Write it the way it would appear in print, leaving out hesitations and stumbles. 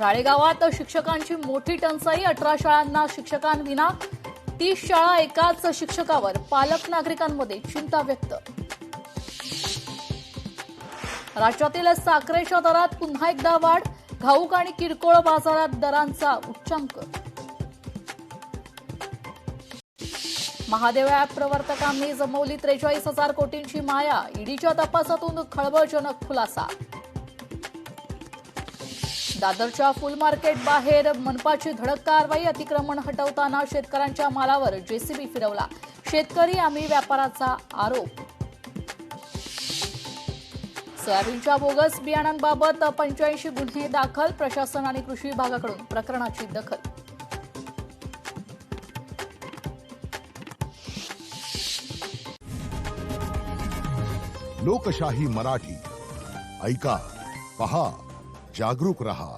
राळेगावात शिक्षकांची मोठी टंचाई, 18 शाळांना शिक्षकांविना, 30 शाळा एकाच शिक्षकावर, पालक नागरिकांमध्ये चिंता व्यक्त. राज्यातील साखरेच्या दरात पुन्हा एकदा वाढ, घाऊक आणि किरकोळ बाजारात दरांचा उच्चांक. महादेव ॲप प्रवर्तकांनी जमवली 43,000 कोटींची माया, ईडीच्या तपासातून खळबळजनक खुलासा. दादरच्या फुल मार्केट बाहेर मनपाची धडक कारवाई, अतिक्रमण हटवताना शेतकऱ्यांच्या मालावर जेसीबी फिरवला, शेतकरी आम्ही व्यापाराचा आरोप. सोयाबीनच्या बोगस बियाणांबाबत 85 गुन्हे दाखल, प्रशासन आणि कृषी विभागाकडून प्रकरणाची दखल. लोकशाही मराठी ऐका, पहा, जागरूक रहा.